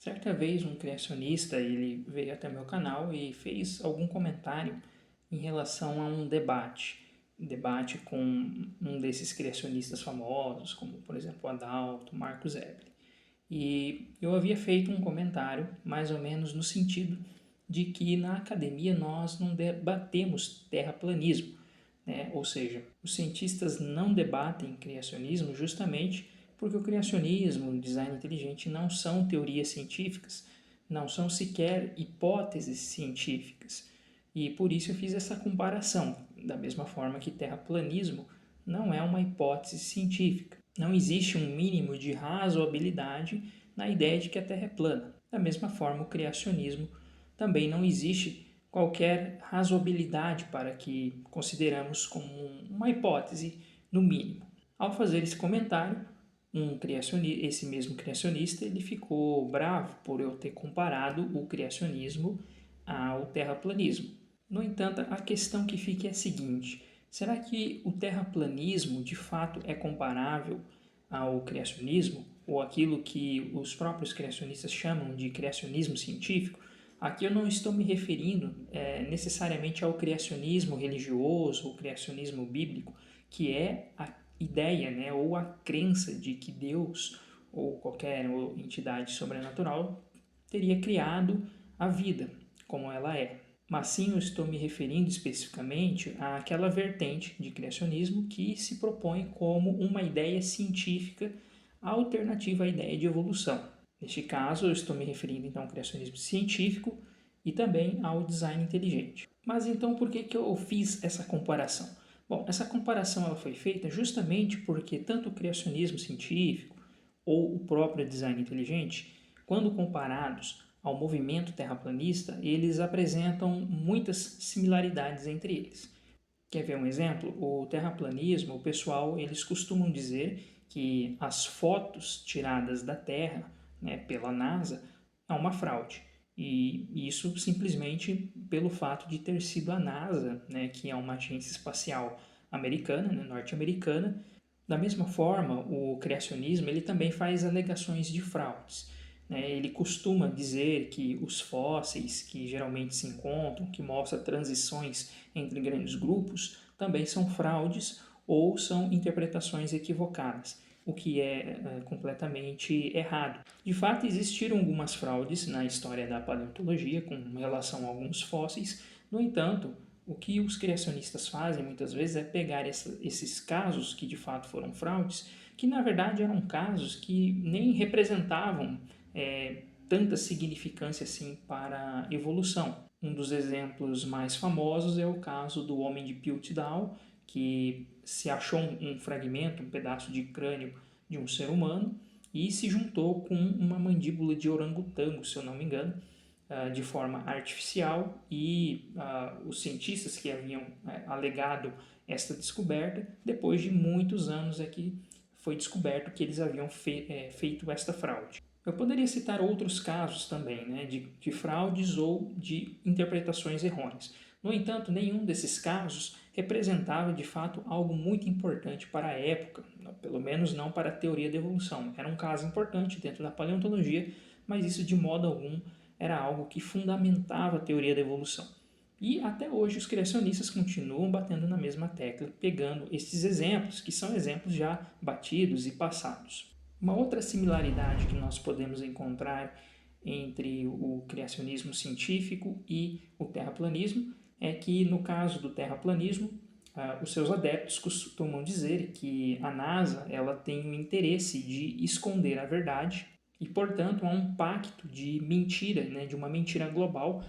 Certa vez um criacionista ele veio até meu canal e fez algum comentário em relação a um debate com um desses criacionistas famosos, como por exemplo Adalto, Marcos Eberle. E eu havia feito um comentário mais ou menos no sentido de que na academia nós não debatemos terraplanismo, né? Ou seja, os cientistas não debatem criacionismo justamente porque o criacionismo, o design inteligente não são teorias científicas, não são sequer hipóteses científicas. E por isso eu fiz essa comparação, da mesma forma que terraplanismo não é uma hipótese científica. Não existe um mínimo de razoabilidade na ideia de que a Terra é plana. Da mesma forma, o criacionismo também não existe qualquer razoabilidade para que consideramos como uma hipótese, no mínimo. Ao fazer esse comentário, esse mesmo criacionista ele ficou bravo por eu ter comparado o criacionismo ao terraplanismo. No entanto, a questão que fica é a seguinte: será que o terraplanismo de fato é comparável ao criacionismo, ou aquilo que os próprios criacionistas chamam de criacionismo científico? Aqui eu não estou me referindo necessariamente ao criacionismo religioso ou criacionismo bíblico, que é a ideia, né, ou a crença de que Deus ou qualquer entidade sobrenatural teria criado a vida como ela é. Mas sim, eu estou me referindo especificamente àquela vertente de criacionismo que se propõe como uma ideia científica alternativa à ideia de evolução. Neste caso, eu estou me referindo então ao criacionismo científico e também ao design inteligente. Mas então por que eu fiz essa comparação? Bom, essa comparação ela foi feita justamente porque tanto o criacionismo científico ou o próprio design inteligente, quando comparados ao movimento terraplanista, eles apresentam muitas similaridades entre eles. Quer ver um exemplo? O terraplanismo, o pessoal, eles costumam dizer que as fotos tiradas da Terra, né, pela NASA é uma fraude. E isso simplesmente pelo fato de ter sido a NASA, né, que é uma agência espacial americana, né, norte-americana. Da mesma forma, o criacionismo ele também faz alegações de fraudes. Né? Ele costuma dizer que os fósseis que geralmente se encontram, que mostram transições entre grandes grupos, também são fraudes ou são interpretações equivocadas, o que é completamente errado. De fato, existiram algumas fraudes na história da paleontologia com relação a alguns fósseis. No entanto, o que os criacionistas fazem muitas vezes é pegar esses casos que de fato foram fraudes, que na verdade eram casos que nem representavam tanta significância assim para a evolução. Um dos exemplos mais famosos é o caso do homem de Piltdown, que se achou um fragmento, um pedaço de crânio de um ser humano e se juntou com uma mandíbula de orangotango, se eu não me engano, de forma artificial, e os cientistas que haviam alegado esta descoberta, depois de muitos anos é que foi descoberto que eles haviam feito esta fraude. Eu poderia citar outros casos também, né, de fraudes ou de interpretações errôneas. No entanto, nenhum desses casos representava de fato algo muito importante para a época, pelo menos não para a teoria da evolução. Era um caso importante dentro da paleontologia, mas isso de modo algum era algo que fundamentava a teoria da evolução. E até hoje os criacionistas continuam batendo na mesma tecla, pegando esses exemplos, que são exemplos já batidos e passados. Uma outra similaridade que nós podemos encontrar entre o criacionismo científico e o terraplanismo é que, no caso do terraplanismo, os seus adeptos costumam dizer que a NASA ela tem o interesse de esconder a verdade e, portanto, há um pacto de mentira, né, de uma mentira global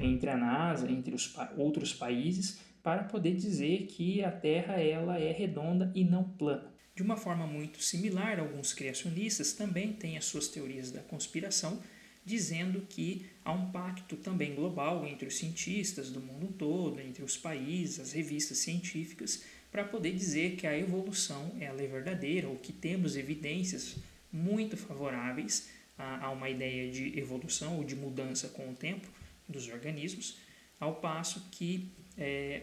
entre a NASA, entre os outros países, para poder dizer que a Terra ela é redonda e não plana. De uma forma muito similar, alguns criacionistas também têm as suas teorias da conspiração, dizendo que há um pacto também global entre os cientistas do mundo todo, entre os países, as revistas científicas, para poder dizer que a evolução ela é verdadeira, ou que temos evidências muito favoráveis a uma ideia de evolução ou de mudança com o tempo dos organismos, ao passo que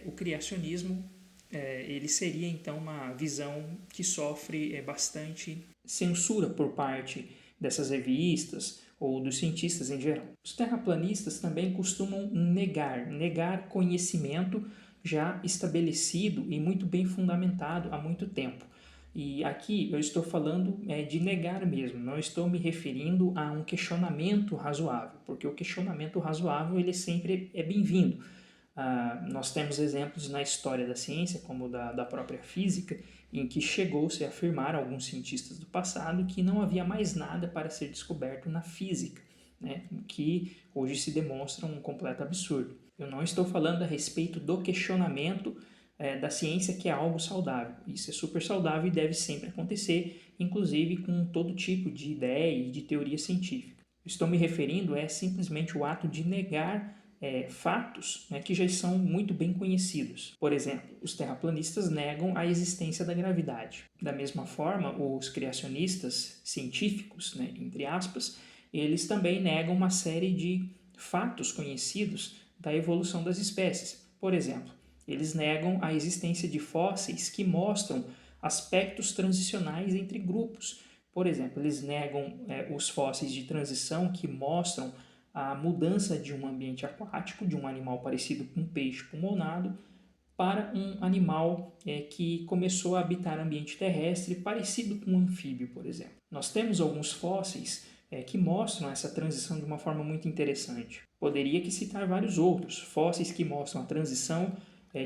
o criacionismo ele seria então uma visão que sofre bastante censura por parte dessas revistas ou dos cientistas em geral. Os terraplanistas também costumam negar conhecimento já estabelecido e muito bem fundamentado há muito tempo. E aqui eu estou falando de negar mesmo, não estou me referindo a um questionamento razoável, porque o questionamento razoável ele sempre é bem-vindo. Nós temos exemplos na história da ciência, como da própria física, em que chegou-se a afirmar alguns cientistas do passado que não havia mais nada para ser descoberto na física, né? O que hoje se demonstra um completo absurdo. Eu não estou falando a respeito do questionamento da ciência, que é algo saudável. Isso é super saudável e deve sempre acontecer, inclusive com todo tipo de ideia e de teoria científica. Estou me referindo simplesmente o ato de negar fatos, né, que já são muito bem conhecidos. Por exemplo, os terraplanistas negam a existência da gravidade. Da mesma forma, os criacionistas científicos, né, entre aspas, eles também negam uma série de fatos conhecidos da evolução das espécies. Por exemplo, eles negam a existência de fósseis que mostram aspectos transicionais entre grupos. Por exemplo, eles negam os fósseis de transição que mostram a mudança de um ambiente aquático, de um animal parecido com um peixe pulmonado, para um animal que começou a habitar ambiente terrestre parecido com um anfíbio, por exemplo. Nós temos alguns fósseis que mostram essa transição de uma forma muito interessante. Poderia que citar vários outros fósseis que mostram a transição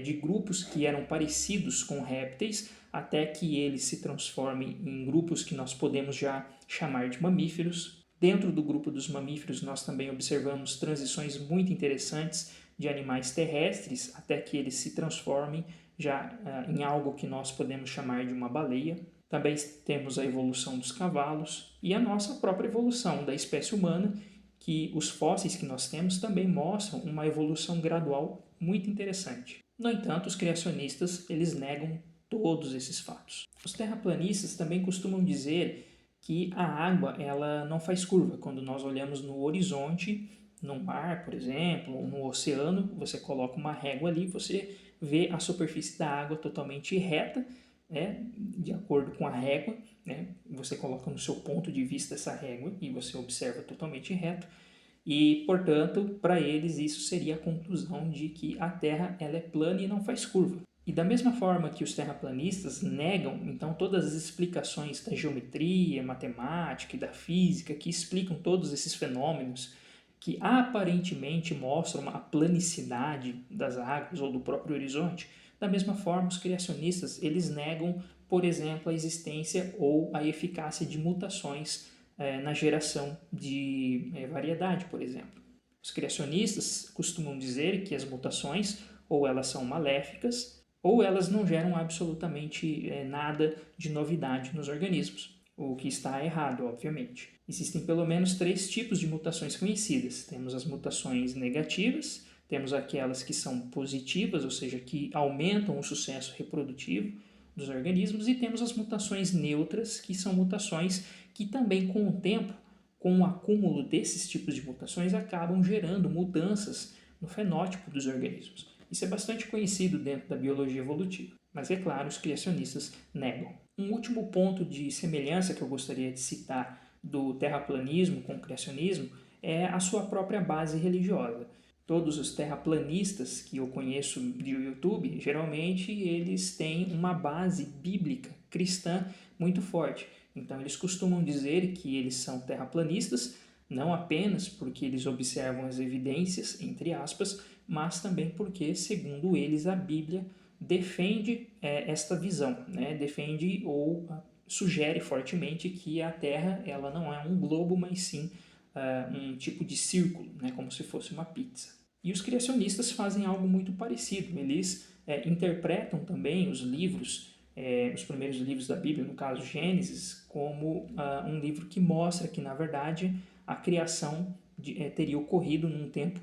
de grupos que eram parecidos com répteis até que eles se transformem em grupos que nós podemos já chamar de mamíferos. Dentro do grupo dos mamíferos, nós também observamos transições muito interessantes de animais terrestres até que eles se transformem já em algo que nós podemos chamar de uma baleia. Também temos a evolução dos cavalos e a nossa própria evolução da espécie humana, que os fósseis que nós temos também mostram uma evolução gradual muito interessante. No entanto, os criacionistas eles negam todos esses fatos. Os terraplanistas também costumam dizer que a água ela não faz curva. Quando nós olhamos no horizonte, no mar, por exemplo, ou no oceano, você coloca uma régua ali, você vê a superfície da água totalmente reta, né, de acordo com a régua, né, você coloca no seu ponto de vista essa régua e você observa totalmente reto. E, portanto, para eles isso seria a conclusão de que a Terra ela é plana e não faz curva. E da mesma forma que os terraplanistas negam, então, todas as explicações da geometria, matemática e da física que explicam todos esses fenômenos que aparentemente mostram a planicidade das águas ou do próprio horizonte, da mesma forma os criacionistas eles negam, por exemplo, a existência ou a eficácia de mutações na geração de variedade, por exemplo. Os criacionistas costumam dizer que as mutações ou elas são maléficas ou elas não geram absolutamente nada de novidade nos organismos, o que está errado, obviamente. Existem pelo menos 3 tipos de mutações conhecidas. Temos as mutações negativas, temos aquelas que são positivas, ou seja, que aumentam o sucesso reprodutivo dos organismos, e temos as mutações neutras, que são mutações que também com o tempo, com o acúmulo desses tipos de mutações, acabam gerando mudanças no fenótipo dos organismos. Isso é bastante conhecido dentro da biologia evolutiva, mas é claro, os criacionistas negam. Um último ponto de semelhança que eu gostaria de citar do terraplanismo com o criacionismo é a sua própria base religiosa. Todos os terraplanistas que eu conheço de YouTube, geralmente eles têm uma base bíblica cristã muito forte. Então eles costumam dizer que eles são terraplanistas, não apenas porque eles observam as evidências, entre aspas, mas também porque, segundo eles, a Bíblia defende esta visão, né? Defende ou sugere fortemente que a Terra ela não é um globo, mas sim um tipo de círculo, né? Como se fosse uma pizza. E os criacionistas fazem algo muito parecido, eles interpretam também os livros, os primeiros livros da Bíblia, no caso Gênesis, como um livro que mostra que, na verdade, a criação teria ocorrido num tempo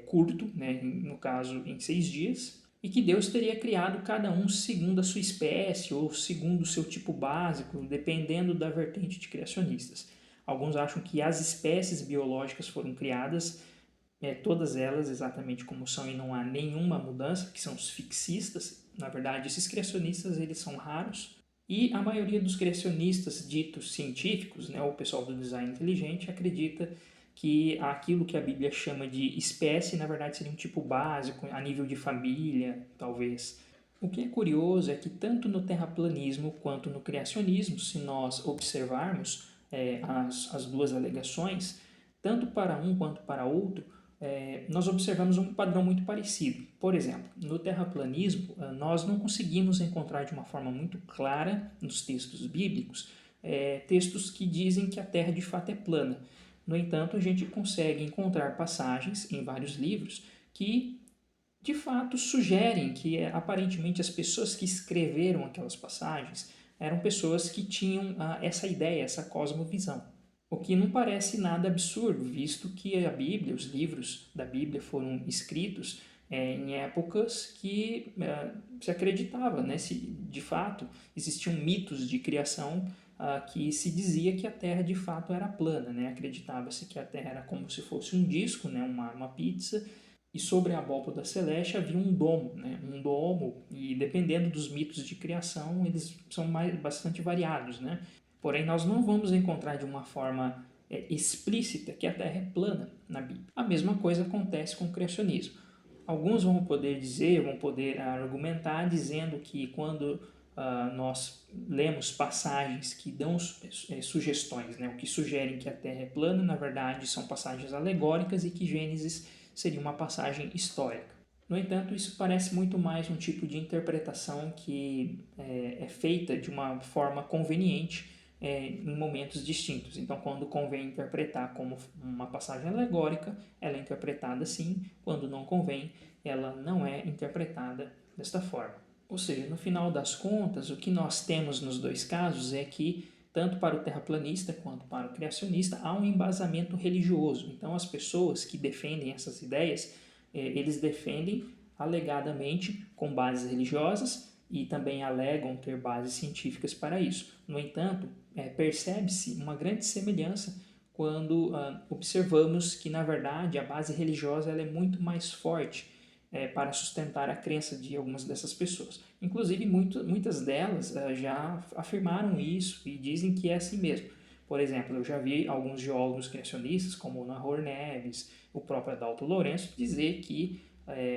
curto, né, no caso em 6 dias, e que Deus teria criado cada um segundo a sua espécie ou segundo o seu tipo básico, dependendo da vertente de criacionistas. Alguns acham que as espécies biológicas foram criadas, todas elas exatamente como são, e não há nenhuma mudança, que são os fixistas. Na verdade, esses criacionistas eles são raros, E a maioria dos criacionistas ditos científicos, né, o pessoal do design inteligente, acredita que aquilo que a Bíblia chama de espécie, na verdade, seria um tipo básico, a nível de família, talvez. O que é curioso é que tanto no terraplanismo quanto no criacionismo, se nós observarmos as duas alegações, tanto para um quanto para outro, nós observamos um padrão muito parecido. Por exemplo, no terraplanismo, nós não conseguimos encontrar de uma forma muito clara nos textos bíblicos textos que dizem que a Terra de fato é plana. No entanto, a gente consegue encontrar passagens em vários livros que de fato sugerem que aparentemente as pessoas que escreveram aquelas passagens eram pessoas que tinham essa ideia, essa cosmovisão. O que não parece nada absurdo, visto que a Bíblia, os livros da Bíblia foram escritos em épocas que se acreditava, né, se de fato existiam mitos de criação que se dizia que a Terra de fato era plana, né? Acreditava-se que a Terra era como se fosse um disco, né, uma pizza, e sobre a abóbada celeste havia um domo, né? Um domo, e dependendo dos mitos de criação, eles são bastante variados, né? Porém, nós não vamos encontrar de uma forma explícita que a Terra é plana na Bíblia. A mesma coisa acontece com o criacionismo. Alguns vão poder dizer, vão poder argumentar dizendo que quando nós lemos passagens que dão sugestões, né, o que sugerem que a Terra é plana, na verdade são passagens alegóricas e que Gênesis seria uma passagem histórica. No entanto, isso parece muito mais um tipo de interpretação que é feita de uma forma conveniente em momentos distintos. Então, quando convém interpretar como uma passagem alegórica, ela é interpretada assim, quando não convém, ela não é interpretada desta forma. Ou seja, no final das contas, o que nós temos nos dois casos é que, tanto para o terraplanista quanto para o criacionista, há um embasamento religioso. Então, as pessoas que defendem essas ideias, eles defendem alegadamente com bases religiosas e também alegam ter bases científicas para isso. No entanto, percebe-se uma grande semelhança quando observamos que, na verdade, a base religiosa ela é muito mais forte para sustentar a crença de algumas dessas pessoas. Inclusive, muitas delas já afirmaram isso e dizem que é assim mesmo. Por exemplo, eu já vi alguns geólogos criacionistas, como o Nahor Neves, o próprio Adalto Lourenço, dizer que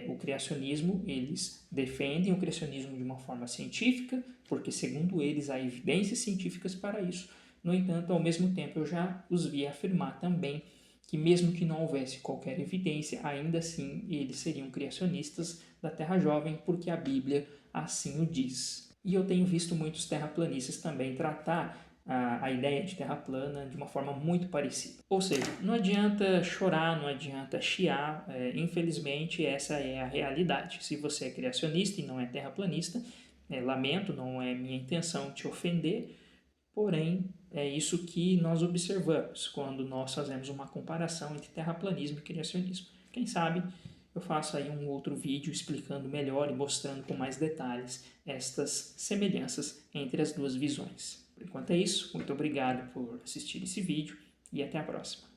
o criacionismo, eles defendem o criacionismo de uma forma científica, porque segundo eles há evidências científicas para isso. No entanto, ao mesmo tempo, eu já os vi afirmar também que mesmo que não houvesse qualquer evidência, ainda assim eles seriam criacionistas da Terra Jovem, porque a Bíblia assim o diz. E eu tenho visto muitos terraplanistas também tratar a ideia de terra plana de uma forma muito parecida. Ou seja, não adianta chorar, não adianta chiar, infelizmente essa é a realidade. Se você é criacionista e não é terraplanista, lamento, não é minha intenção te ofender, porém é isso que nós observamos quando nós fazemos uma comparação entre terraplanismo e criacionismo. Quem sabe eu faço aí um outro vídeo explicando melhor e mostrando com mais detalhes estas semelhanças entre as duas visões. Por enquanto é isso, muito obrigado por assistir esse vídeo e até a próxima.